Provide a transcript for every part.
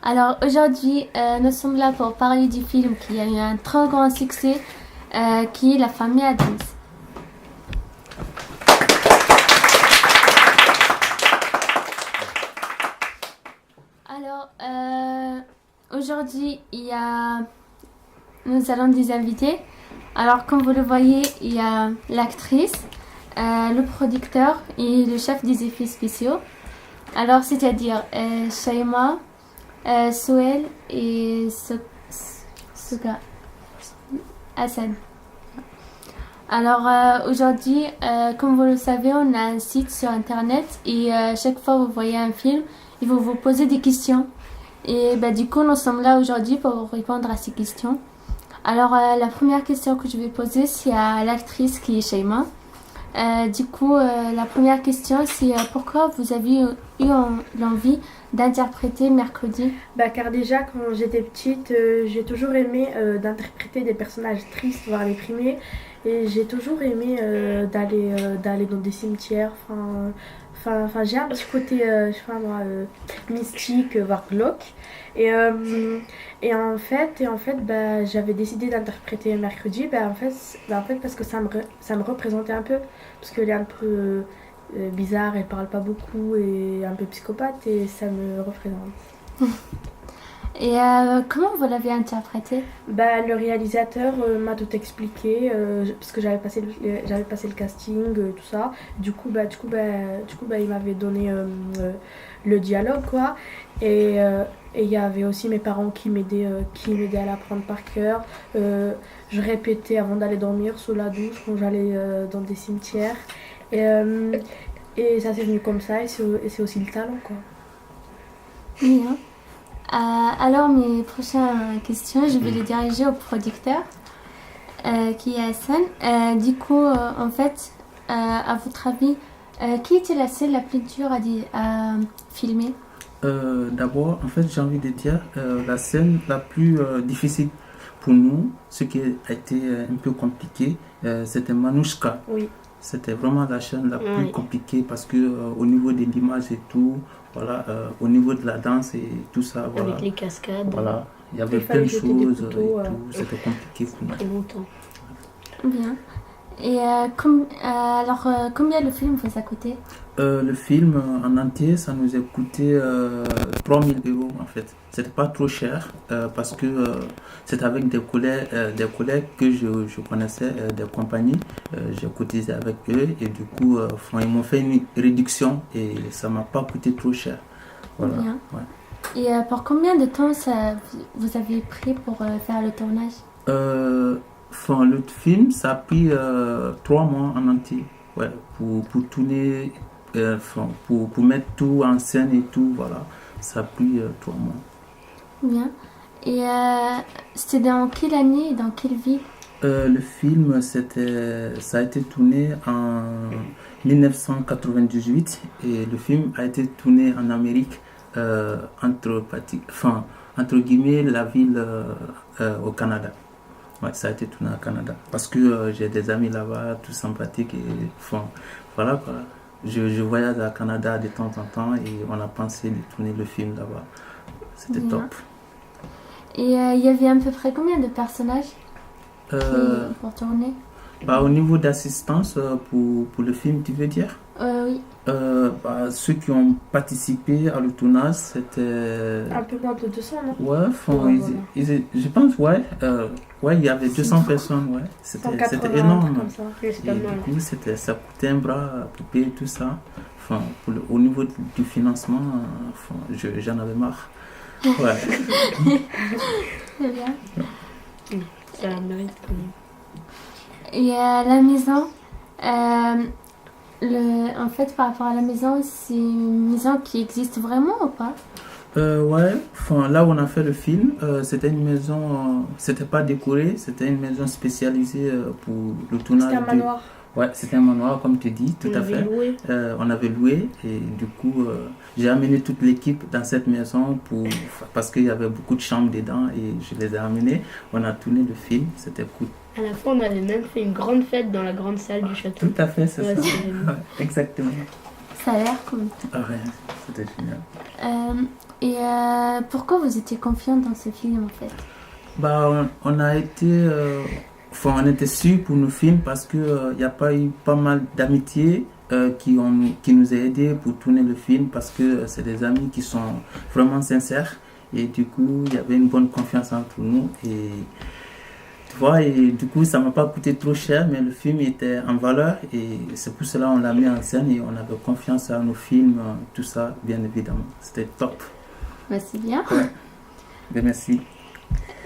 Alors aujourd'hui, nous sommes là pour parler du film qui a eu un très grand succès, qui est La famille Addams. Alors aujourd'hui, nous allons des invités. Alors comme vous le voyez, il y a l'actrice, le producteur et le chef des effets spéciaux. Alors c'est-à-dire Shaima, Soel et Suga Hassan. Alors aujourd'hui, comme vous le savez, on a un site sur internet et chaque fois que vous voyez un film, il faut vous poser des questions. Et du coup, nous sommes là aujourd'hui pour vous répondre à ces questions. Alors la première question que je vais poser, c'est à l'actrice qui est Shaima. Du coup, la première question, c'est pourquoi vous avez eu l'envie d'interpréter Mercredi? Car déjà, quand j'étais petite, j'ai toujours aimé d'interpréter des personnages tristes, voire déprimés. Et j'ai toujours aimé d'aller dans des cimetières. Enfin, j'ai un petit côté, je sais pas moi, mystique, voire glauque. Et en fait, j'avais décidé d'interpréter Mercredi, en fait, parce que ça me représentait un peu. Parce qu'elle est un peu bizarre, elle parle pas beaucoup et un peu psychopathe, et ça me représente. Et comment vous l'avez interprété? Le réalisateur m'a tout expliqué, parce que j'avais passé le casting, tout ça. Du coup, il m'avait donné le dialogue, quoi. Et il y avait aussi mes parents qui m'aidaient à l'apprendre par cœur. Je répétais avant d'aller dormir sous la douche quand j'allais dans des cimetières. Et ça s'est venu comme ça, et c'est aussi le talent, quoi. Bien. Alors mes prochaines questions, je vais les diriger au producteur, qui est Hassan. Du coup, en fait, à votre avis, qui était la scène la plus dure à filmer? D'abord, en fait, j'ai envie de dire la scène la plus difficile pour nous, ce qui a été un peu compliqué, c'était Manouchka. Oui. C'était vraiment la scène la plus compliquée parce que au niveau de l'image et tout, voilà, au niveau de la danse et tout ça, voilà. Avec les cascades. Voilà, il y avait plein de choses et tout, c'était compliqué pour nous. Très longtemps. Bien. Et alors, combien le film vous a coûté? Le film en entier, ça nous a coûté 3000 € en fait. C'était pas trop cher parce que c'était avec des collègues que je connaissais, des compagnies. J'ai cotisé avec eux et du coup, ils m'ont fait une réduction et ça m'a pas coûté trop cher. Voilà. Bien. Ouais. Et pour combien de temps vous avez pris pour faire le tournage? Le film, ça a pris 3 mois en entier, ouais, pour tourner, pour mettre tout en scène et tout, voilà, ça a pris 3 mois. Bien. Et c'était dans quelle année et dans quelle ville? Le film, ça a été tourné en 1998 et le film a été tourné en Amérique, entre guillemets, la ville au Canada. Ouais, ça a été tourné au Canada parce que j'ai des amis là-bas, tout sympathiques et voilà quoi. Je voyage au Canada de temps en temps et on a pensé de tourner le film là-bas. C'était top. Et il y avait à peu près combien de personnages pour tourner? Au niveau d'assistance pour le film, tu veux dire? Oui. Ceux qui ont participé à le tournage, c'était... Un peu moins de 200, non? Ouais, je pense, il y avait 200 personnes, ouais. C'était énorme. Comme ça. Et du coup, ça coûtait un bras pour payer tout ça. Au niveau du financement, j'en avais marre. Ouais. C'est bien. Ça mérite quand même. Et la maison, en fait, par rapport à la maison, c'est une maison qui existe vraiment ou pas? Ouais, là où on a fait le film, c'était une maison, c'était pas décoré, c'était une maison spécialisée pour le tournage. C'était un manoir. Ouais, c'était un manoir, comme tu dis, tout à fait. On avait loué et du coup, j'ai amené toute l'équipe dans cette maison parce qu'il y avait beaucoup de chambres dedans et je les ai amenés. On a tourné le film, c'était cool. À la fin, on avait même fait une grande fête dans la grande salle du château. Tout à fait, c'est ça. Ouais, Ouais, exactement. Ça a l'air cool. Ouais. c'était génial. Pourquoi vous étiez confiant dans ce film en fait? Bah, on a été, on était sûrs pour nos films parce que il y a pas eu pas mal d'amitiés qui nous a aidés pour tourner le film parce que c'est des amis qui sont vraiment sincères et du coup il y avait une bonne confiance entre nous et tu vois et du coup ça m'a pas coûté trop cher mais le film était en valeur et c'est pour cela on l'a mis en scène et on avait confiance à nos films, tout ça bien évidemment. C'était top. Bah, c'est bien. Ouais. Ben, merci.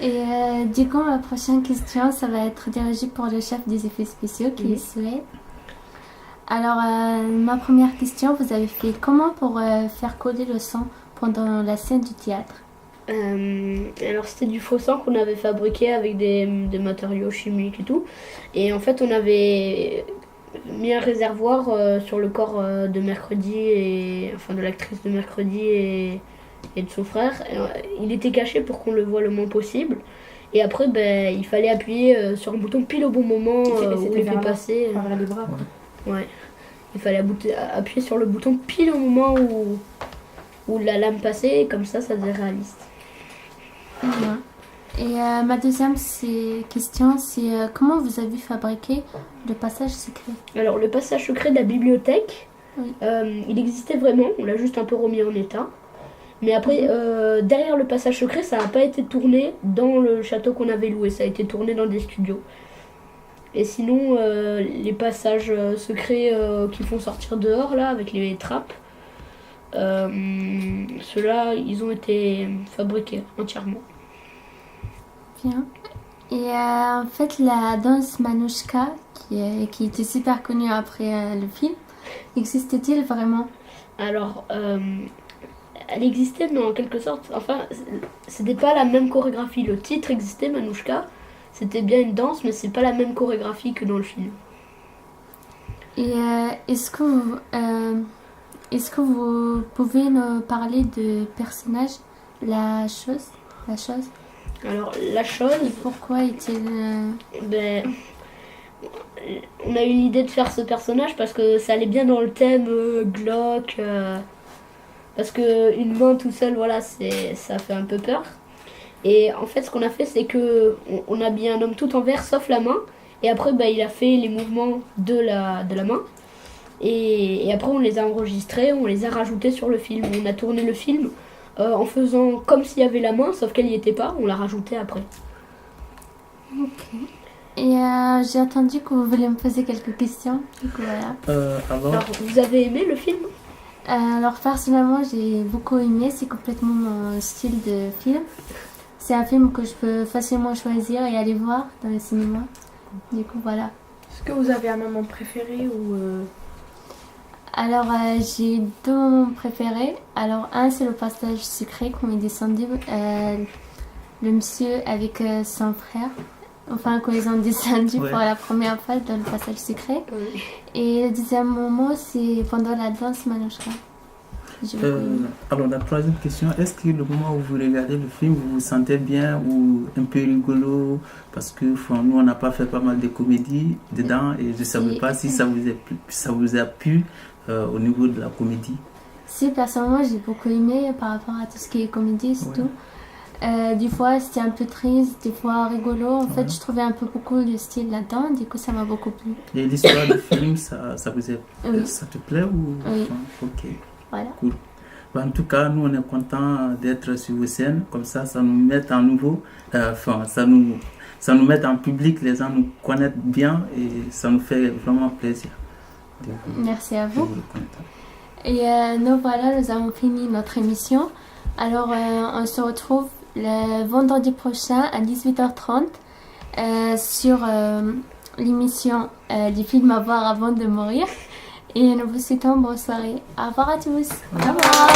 Et du coup, la prochaine question, ça va être dirigée pour le chef des effets spéciaux qui est Suède. Alors, ma première question, vous avez fait comment pour faire coller le sang pendant la scène du théâtre? Alors c'était du faux sang qu'on avait fabriqué avec des matériaux chimiques et tout. Et en fait on avait mis un réservoir sur le corps de Mercredi, enfin de l'actrice de Mercredi et de son frère. Il était caché pour qu'on le voit le moins possible. Et après il fallait appuyer sur un bouton pile au bon moment où il fait passer. Vers les bras. Ouais. Il fallait appuyer sur le bouton pile au moment où la lame passait, et comme ça faisait réaliste. Bien. Et ma deuxième question, c'est comment vous avez fabriqué le passage secret? Alors le passage secret de la bibliothèque, Oui. il existait vraiment, on l'a juste un peu remis en état. Mais après, derrière le passage secret, ça n'a pas été tourné dans le château qu'on avait loué, ça a été tourné dans des studios. Et sinon, les passages secrets qui font sortir dehors, là, avec les trappes, ceux-là, ils ont été fabriqués entièrement. Bien. Et en fait, la danse Manouchka, qui était super connue après le film, existe-t-il vraiment? Alors, elle existait, mais en quelque sorte, enfin, c'était pas la même chorégraphie. Le titre existait, Manouchka, c'était bien une danse, mais c'est pas la même chorégraphie que dans le film. Et est-ce que vous pouvez nous parler de personnage, la chose? Alors, la chose, Et pourquoi est-il... on a eu l'idée de faire ce personnage parce que ça allait bien dans le thème glauque. Parce qu'une main tout seul, voilà, ça fait un peu peur. Et en fait, ce qu'on a fait, c'est que on a habillé un homme tout en vert, sauf la main. Et après, il a fait les mouvements de la main. Et après, on les a enregistrés, on les a rajoutés sur le film. On a tourné le film en faisant comme s'il y avait la main, sauf qu'elle n'y était pas. On l'a rajouté après. Ok. Et j'ai entendu que vous vouliez me poser quelques questions. Du coup, voilà. Alors, vous avez aimé le film ? Alors, personnellement, j'ai beaucoup aimé. C'est complètement mon style de film. C'est un film que je peux facilement choisir et aller voir dans le cinéma. Du coup, voilà. Est-ce que vous avez un moment préféré ou Alors, j'ai deux moments préférés. Alors, un, c'est le passage secret quand il est descendu. Le monsieur avec son frère. Enfin, quand ils ont descendu pour la première fois dans le passage secret. Oui. Et le deuxième moment, c'est pendant la danse Manouchka. Alors, la troisième question, est-ce que le moment où vous regardez le film, vous vous sentez bien ou un peu rigolo? Parce que nous, on n'a pas fait pas mal de comédies dedans et je ne savais pas si ça vous a plu au niveau de la comédie. Si, personnellement, j'ai beaucoup aimé par rapport à tout ce qui est comédie, c'est tout. Des fois, c'était un peu triste, des fois rigolo. En fait, je trouvais un peu beaucoup de style là-dedans. Du coup, ça m'a beaucoup plu. Et l'histoire du film, ça vous est, ça te plaît ou? Oui. Ok. Voilà. Cool. En tout cas, nous, on est contents d'être sur vos scènes. Comme ça nous met en nouveau. Ça nous met en public. Les gens nous connaissent bien et ça nous fait vraiment plaisir. Merci à vous. Et nous voilà, nous avons fini notre émission. Alors, on se retrouve le vendredi prochain à 18h30 sur l'émission du film à voir avant de mourir. Et nous vous souhaitons bonne soirée. Au revoir à tous. Au revoir.